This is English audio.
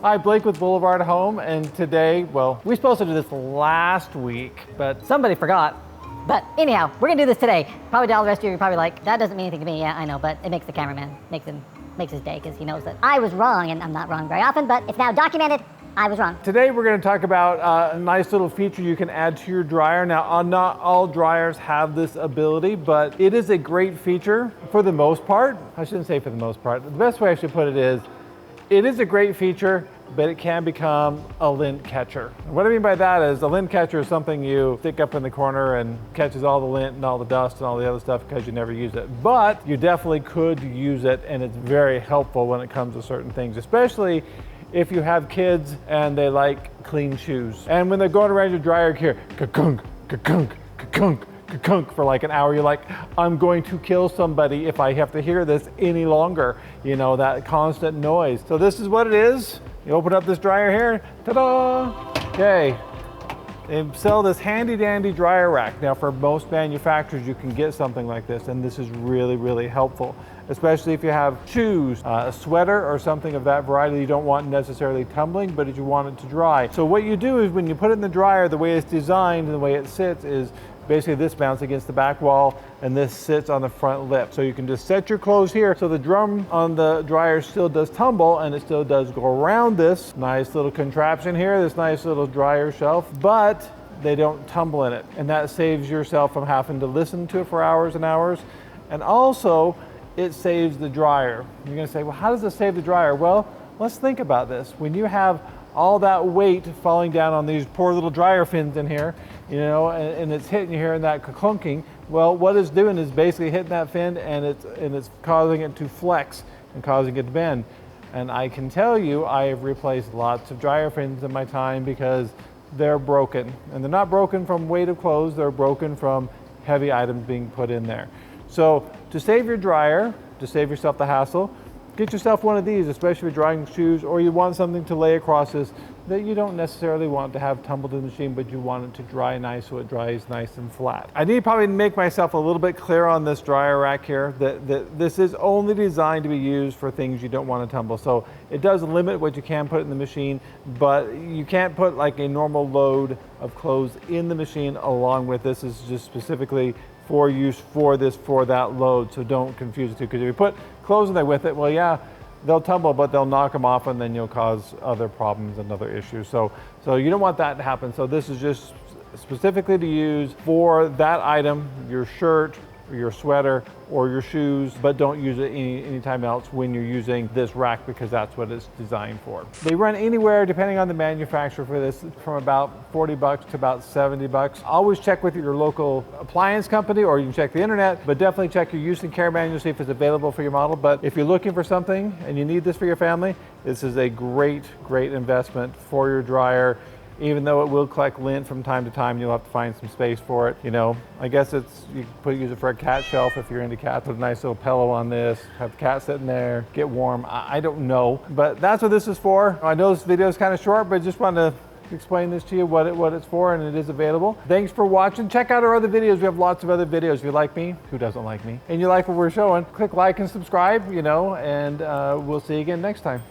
Hi, Blake with BlvdHome, and today, well, we were supposed to do this last week, but somebody forgot. But anyhow, we're gonna do this today. Probably to all the rest of you, you're probably like, that doesn't mean anything to me. Yeah, I know, but it makes the cameraman, makes his day, because he knows that I was wrong, and I'm not wrong very often, but it's now documented. I was wrong. Today we're going to talk about a nice little feature you can add to your dryer. Now, not all dryers have this ability, but it is a great feature for the most part. I shouldn't say for the most part. The best way I should put it is a great feature, but it can become a lint catcher. What I mean by that is a lint catcher is something you stick up in the corner and catches all the lint and all the dust and all the other stuff because you never use it. But you definitely could use it, and it's very helpful when it comes to certain things, especially if you have kids and they like clean shoes. And when they're going around your dryer, you hear ka-kunk, ka-kunk, ka-kunk, ka-kunk for like an hour. You're like, I'm going to kill somebody if I have to hear this any longer. You know, that constant noise. So this is what it is. You open up this dryer here, ta-da! Okay. They sell this handy dandy dryer rack. Now for most manufacturers, you can get something like this, and this is really, really helpful, especially if you have shoes, a sweater or something of that variety you don't want necessarily tumbling, but you want it to dry. So what you do is when you put it in the dryer, the way it's designed and the way it sits is basically this mounts against the back wall and this sits on the front lip. So you can just set your clothes here so the drum on the dryer still does tumble and it still does go around this nice little contraption here, this nice little dryer shelf, but they don't tumble in it. And that saves yourself from having to listen to it for hours and hours. And also it saves the dryer. You're gonna say, well, how does it save the dryer? Well, let's think about this. When you have all that weight falling down on these poor little dryer fins in here, you know, and it's hitting you here and that clunking, well, what it's doing is basically hitting that fin and it's causing it to flex and causing it to bend. And I can tell you, I have replaced lots of dryer fins in my time because they're broken. And they're not broken from weight of clothes, they're broken from heavy items being put in there. So to save your dryer, to save yourself the hassle, get yourself one of these, especially if you're drying shoes or you want something to lay across this that you don't necessarily want to have tumbled in the machine, but you want it to dry nice so it dries nice and flat. I need to probably make myself a little bit clear on this dryer rack here, that this is only designed to be used for things you don't want to tumble. So it does limit what you can put in the machine, but you can't put like a normal load of clothes in the machine along with this. This is just specifically for use for that load, so don't confuse the two, because if you put clothes in there with it, well, yeah, they'll tumble, but they'll knock them off and then you'll cause other problems and other issues. So you don't want that to happen. So this is just specifically to use for that item, your shirt, or your sweater, or your shoes, but don't use it anytime else when you're using this rack, because that's what it's designed for. They run anywhere, depending on the manufacturer for this, from about 40 bucks to about 70 bucks. Always check with your local appliance company, or you can check the internet, but definitely check your use and care manual, see if it's available for your model. But if you're looking for something and you need this for your family, this is a great, great investment for your dryer. Even though it will collect lint from time to time, you'll have to find some space for it. You know, I guess you could use it for a cat shelf if you're into cats. Put a nice little pillow on this, have the cat sitting there, get warm. I don't know, but that's what this is for. I know this video is kind of short, but just wanted to explain this to you, what it's for, and it is available. Thanks for watching. Check out our other videos. We have lots of other videos. If you like me, who doesn't like me, and you like what we're showing, click like and subscribe, you know, and we'll see you again next time.